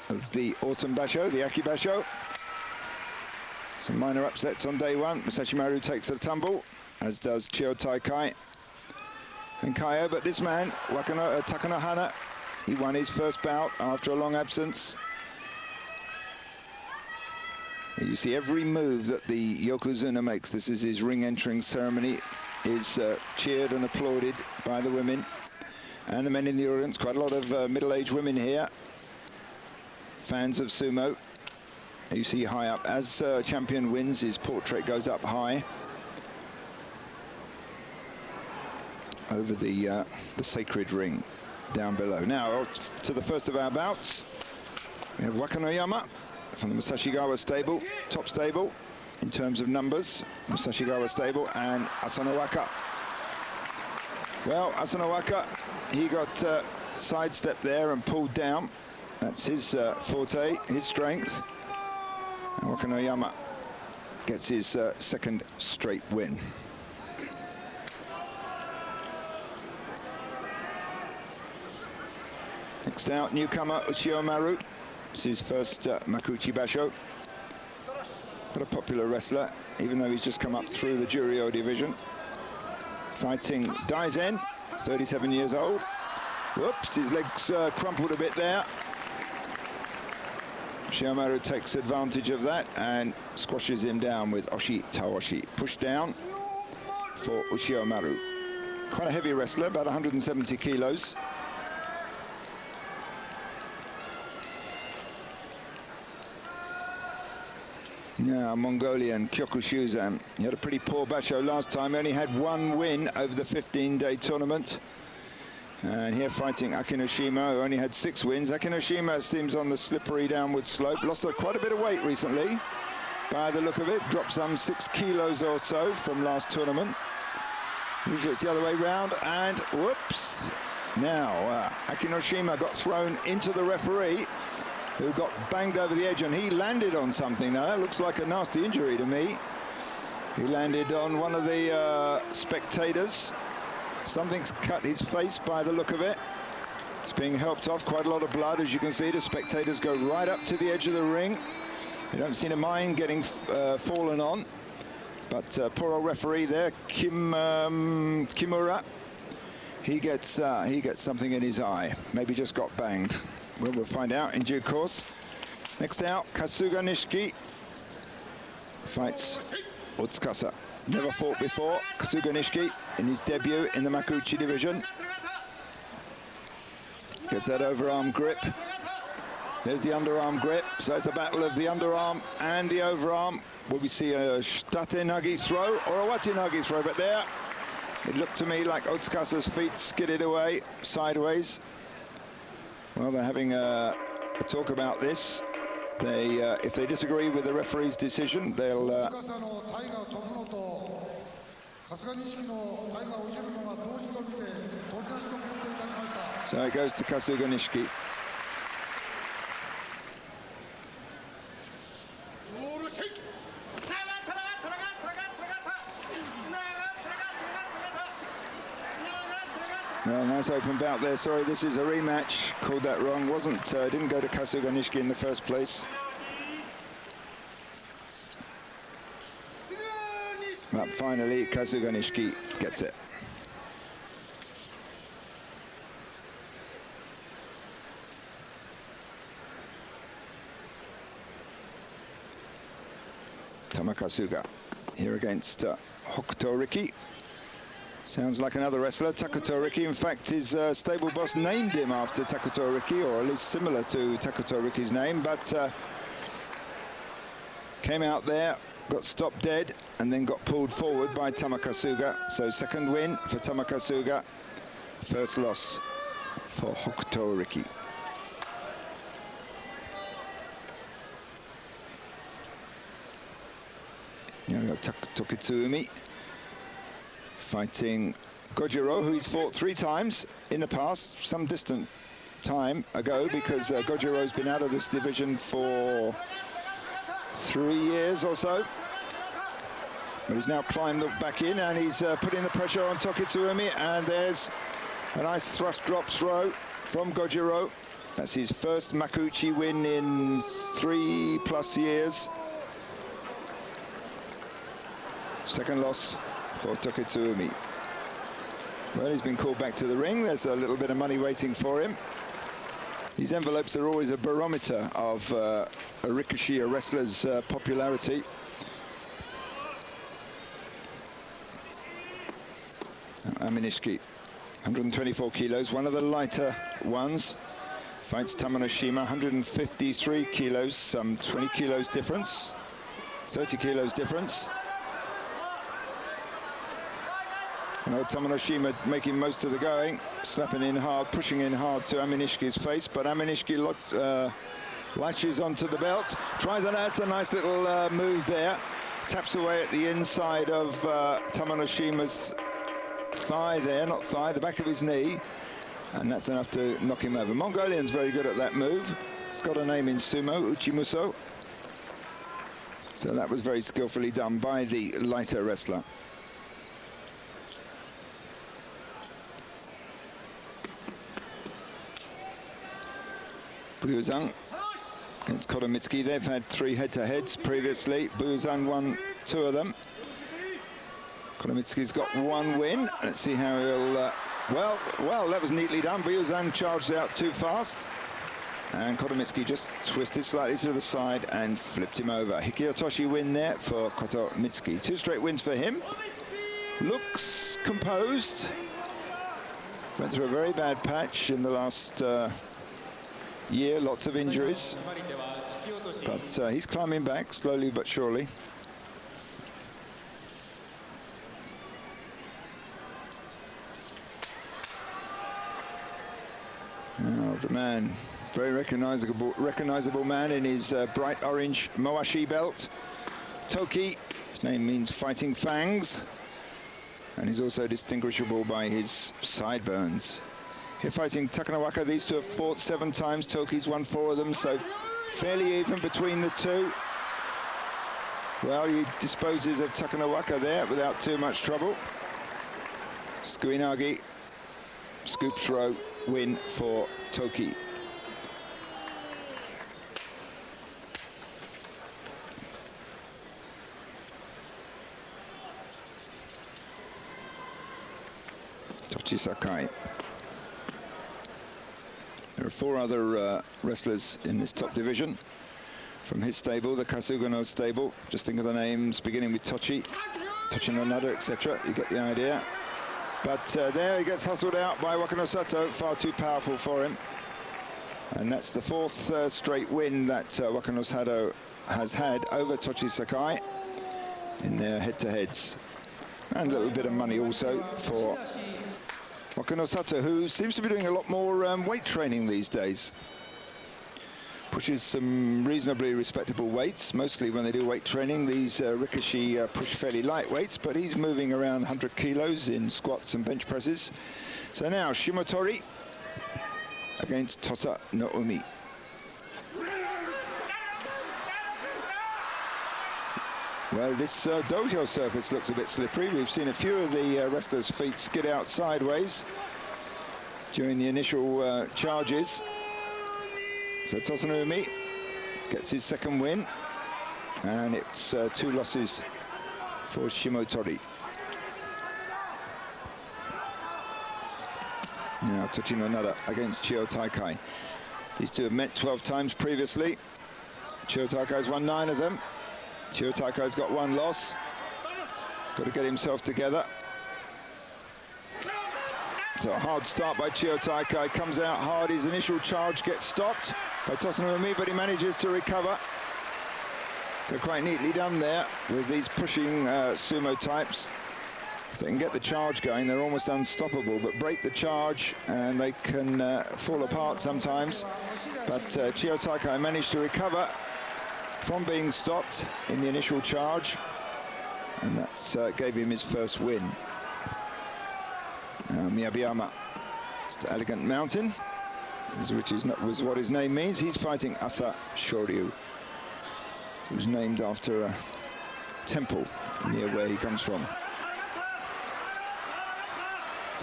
of the autumn basho, the Aki basho. Some minor upsets on day one. Ushiomaru takes a tumble, as does Chiyotai and Kaio, but this man, Takanohana, he won his first bout after a long absence. You see every move that the Yokozuna makes. This is his ring entering ceremony, is cheered and applauded by the women and the men in the audience. Quite a lot of middle-aged women here, fans of sumo. You see high up, as champion wins, his portrait goes up high over the sacred ring down below. Now to the first of our bouts. We have Wakanoyama from the Musashigawa stable, top stable in terms of numbers, Musashigawa stable, and Asanowaka. Well, Asanowaka, he got sidestepped there and pulled down. That's his forte, his strength. And Wakanoyama gets his second straight win. Next out, newcomer Ushiomaru. It's his first Makuuchi basho. Not a popular wrestler, even though he's just come up through the Juryo division. Fighting Daizen, 37 years old. Whoops, his legs crumpled a bit there. Ushiomaru takes advantage of that and squashes him down with oshitaoshi. Push down for Ushiomaru. Quite a heavy wrestler, about 170 kilos. Now, Mongolian Kyokushuzan. He had a pretty poor basho last time. He only had one win over the 15-day tournament. And here fighting Akinoshima, who only had 6 wins. Akinoshima seems on the slippery downward slope. Lost quite a bit of weight recently, by the look of it. Dropped some 6 kilos or so from last tournament. Usually it's the other way round, and whoops. Now, Akinoshima got thrown into the referee, who got banged over the edge, and he landed on something. Now, that looks like a nasty injury to me. He landed on one of the spectators. Something's cut his face by the look of it. It's being helped off, quite a lot of blood, as you can see. The spectators go right up to the edge of the ring. You don't seem to mind getting fallen on. But poor old referee there, Kimura, he gets something in his eye. Maybe just got banged. Well, we'll find out in due course. Next out, Kasuganishiki fights Otsukasa. Never fought before, Kasuganishiki, in his debut in the Makuuchi division. Gets that overarm grip. There's the underarm grip. So it's a battle of the underarm and the overarm. Will we see a shtate nagi throw or a wati nagi throw? But there, it looked to me like Otsukasa's feet skidded away sideways. Well, they're having a talk about this. They, if they disagree with the referee's decision, they'll... So it goes to Kasuganishiki. Well, nice open bout there. Sorry, this is a rematch. Called that wrong. Didn't go to Kasuganishiki in the first place. But finally, Kasuganishiki gets it. Tamakasuga here against Hokutoriki. Sounds like another wrestler, Takutoriki. In fact, his stable boss named him after Takutoriki, or at least similar to Takutoriki's name, but came out there, got stopped dead, and then got pulled forward by Tamakasuga. So second win for Tamakasuga, first loss for Hokutoriki. Now we go Tokitsuumi fighting Gojoro, who he's fought 3 times in the past, some distant time ago, because Gojoro's been out of this division for 3 years or so. But he's now climbed back in, and he's putting the pressure on Tokitsuumi, and there's a nice thrust drop throw from Gojoro. That's his first Makuuchi win in 3+ years. Second loss for Tokitsuumi. Well, he's been called back to the ring. There's a little bit of money waiting for him. These envelopes are always a barometer of a Ricochet, a wrestler's popularity. Aminishiki, 124 kilos, one of the lighter ones. Fights Tamanoshima, 153 kilos, some 20 kilos difference, 30 kilos difference. Tamanoshima making most of the going, slapping in hard, pushing in hard to Aminishiki's face, but Aminishiki latches onto the belt, tries and adds a nice little move there, taps away at the inside of Tamanoshima's thigh there, not thigh, the back of his knee, and that's enough to knock him over. Mongolian's very good at that move. It's got a name in sumo, uchimuso. So that was very skillfully done by the lighter wrestler. Buyuzan against Kotomitsuki. They've had 3 head-to-heads previously. Buyuzan won 2 of them. Kotomitsuki's got 1 win. Let's see how he'll... well, that was neatly done. Buyuzan charged out too fast. And Kotomitsuki just twisted slightly to the side and flipped him over. Hikiotoshi win there for Kotomitsuki. 2 straight wins for him. Looks composed. Went through a very bad patch in the last year, lots of injuries. But he's climbing back slowly but surely. Oh, the man, very recognizable man in his bright orange Moashi belt. Toki, his name means fighting fangs, and he's also distinguishable by his sideburns. Here fighting Takanowaka, these two have fought 7 times, Toki's won 4 of them, so fairly even between the two. Well, he disposes of Takanowaka there without too much trouble. Sukuinage, scoop throw, win for Toki. Tochisakae. There are 4 other wrestlers in this top division from his stable, the Kasugano stable. Just think of the names beginning with Tochi, Tochinonada, etc. You get the idea. But there he gets hustled out by Wakanosato, far too powerful for him. And that's the 4th straight win that Wakanosato has had over Tochisakae in their head-to-heads. And a little bit of money also for Wakanosato, who seems to be doing a lot more weight training these days. Pushes some reasonably respectable weights. Mostly when they do weight training, these Ricochet push fairly light weights, but he's moving around 100 kilos in squats and bench presses. So now Shimotori against Tosanoumi. Well, this dojo surface looks a bit slippery. We've seen a few of the wrestlers' feet skid out sideways during the initial charges. So Tosanoumi gets his 2nd win, and it's 2 losses for Shimotori. Now Tochinonada against Chiyotakai. These two have met 12 times previously. Chiyotakai's won 9 of them. Chiyotakai's got 1 loss. Got to get himself together. So a hard start by Chiyotakai, comes out hard. His initial charge gets stopped by Tosanoumi, but he manages to recover. So quite neatly done there with these pushing sumo types. If they can get the charge going, they're almost unstoppable, but break the charge and they can fall apart sometimes. But Chiyotakai managed to recover from being stopped in the initial charge, and that gave him his 1st win. Miyabiyama, just elegant mountain, which was what his name means. He's fighting Asa Shoryu, who's named after a temple near where he comes from.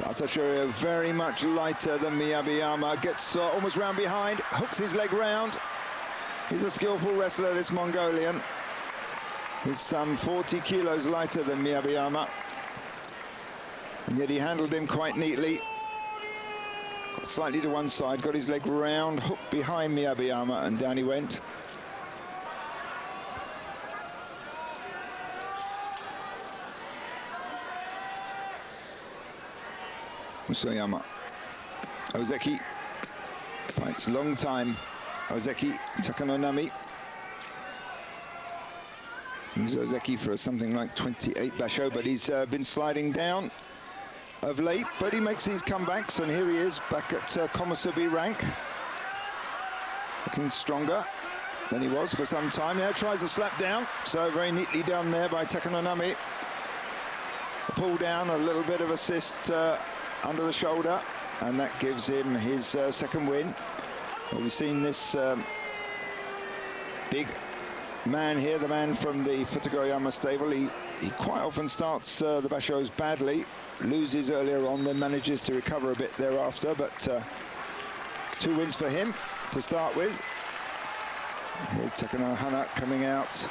Asashiro very much lighter than Miyabayama, gets almost round behind, hooks his leg round. He's a skillful wrestler, this Mongolian. He's some 40 kilos lighter than Miyabayama, and yet he handled him quite neatly. Slightly to one side, got his leg round, hooked behind Miyabayama, and down he went. Ushiomaru. Ozeki fights a long time. Ozeki, Takanonami. He was Ozeki for something like 28 basho, but he's been sliding down of late, but he makes these comebacks, and here he is back at Komusubi rank, looking stronger than he was for some time. Now tries a slap down, so very neatly done there by Takanonami. A pull down, a little bit of assist under the shoulder, and that gives him his second win. Well, we've seen this big man here, the man from the Futsuka-me stable. He quite often starts the bashos badly, loses earlier on, then manages to recover a bit thereafter, but 2 wins for him to start with. Here's Takanohana coming out.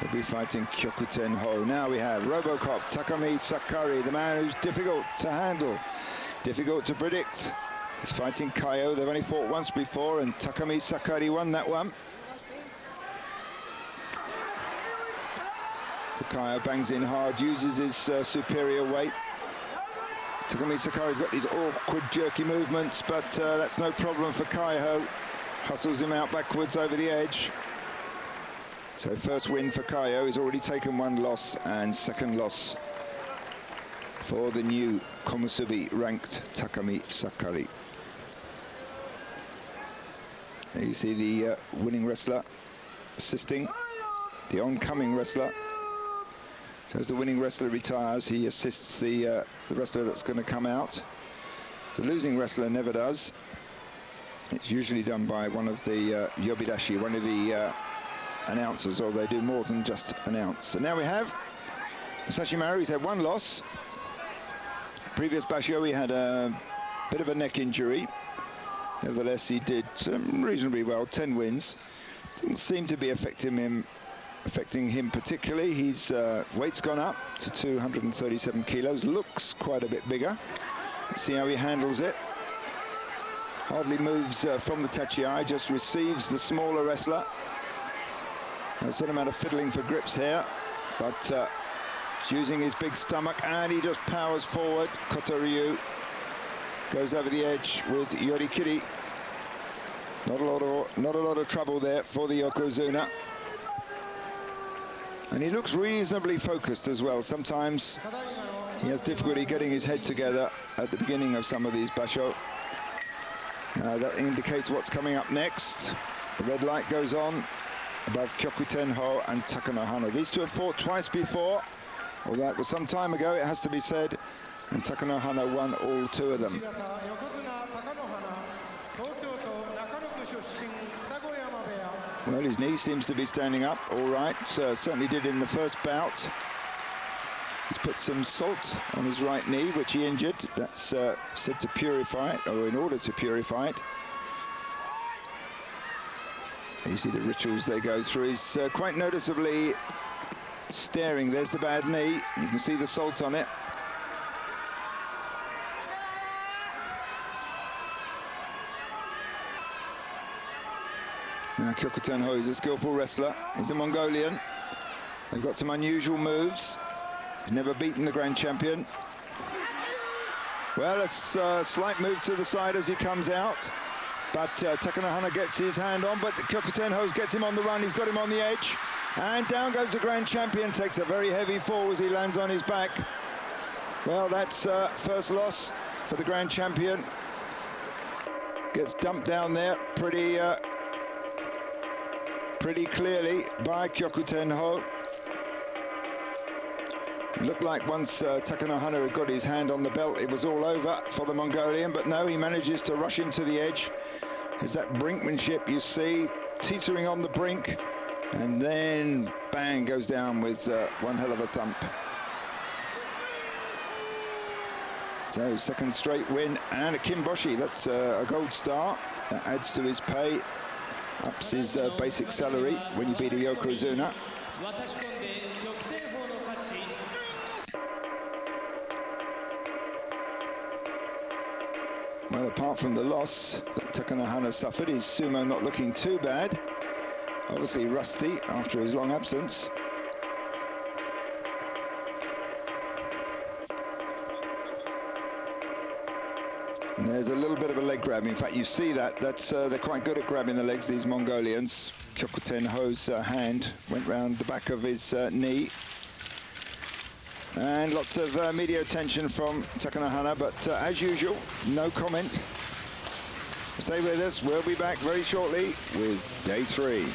He'll be fighting Kyokutenho. Now we have Robocop, Takami Sakari, the man who's difficult to handle, difficult to predict. He's fighting Kaio. They've only fought once before, and Takami Sakari won that one. Kaio bangs in hard, uses his superior weight. Takami Sakari's got these awkward, jerky movements, but that's no problem for Kaio. Hustles him out backwards over the edge. So first win for Kaio. He's already taken 1 loss, and second loss for the new Komusubi ranked Takami Sakari. There you see the winning wrestler assisting the oncoming wrestler. So as the winning wrestler retires, he assists the wrestler that's going to come out. The losing wrestler never does. It's usually done by one of the yobidashi, one of the announcers, or they do more than just announce. So now we have Sashimaru. He's had 1 loss. Previous basho he had a bit of a neck injury. Nevertheless, he did reasonably well, 10 wins. Didn't seem to be affecting him particularly. His weight's gone up to 237 kilos, looks quite a bit bigger. Let's see how he handles it. Hardly moves from the tachiai, just receives the smaller wrestler. A certain amount of fiddling for grips here, but using his big stomach, and he just powers forward. Kotoryu goes over the edge with Yorikiri. Not a lot of trouble there for the Yokozuna. And he looks reasonably focused as well. Sometimes he has difficulty getting his head together at the beginning of some of these basho. That indicates what's coming up next. The red light goes on above Kyokutenho and Takanohana. These two have fought twice before, although that was some time ago, it has to be said, and Takanohana won all 2 of them. Well, his knee seems to be standing up all right, certainly did in the first bout. He's put some salt on his right knee, which he injured. That's said to purify it, or in order to purify it. You see the rituals they go through. He's quite noticeably staring. There's the bad knee. You can see the salt on it. Now Kyokutenho is a skillful wrestler. He's a Mongolian. They've got some unusual moves. He's never beaten the grand champion. Well, a slight move to the side as he comes out. But Takanohana gets his hand on, but Kyokutenho gets him on the run. He's got him on the edge. And down goes the grand champion, takes a very heavy fall as he lands on his back. Well, that's first loss for the grand champion. Gets dumped down there pretty clearly by Kyokutenho. It looked like once Takanohana had got his hand on the belt, it was all over for the Mongolian, but no, he manages to rush him to the edge. There's that brinkmanship you see, teetering on the brink, And then, bang, goes down with one hell of a thump. So, second straight win, and a Kimboshi. That's a gold star. That adds to his pay, ups his basic salary when you beat a Yokozuna. Well, apart from the loss that Takanohana suffered, his sumo not looking too bad. Obviously rusty after his long absence. And there's a little bit of a leg grab. In fact, you see that. They're quite good at grabbing the legs, these Mongolians. Kyokuten Ho's hand went round the back of his knee. And lots of media attention from Takanohana, but as usual, no comment. Stay with us. We'll be back very shortly with day 3.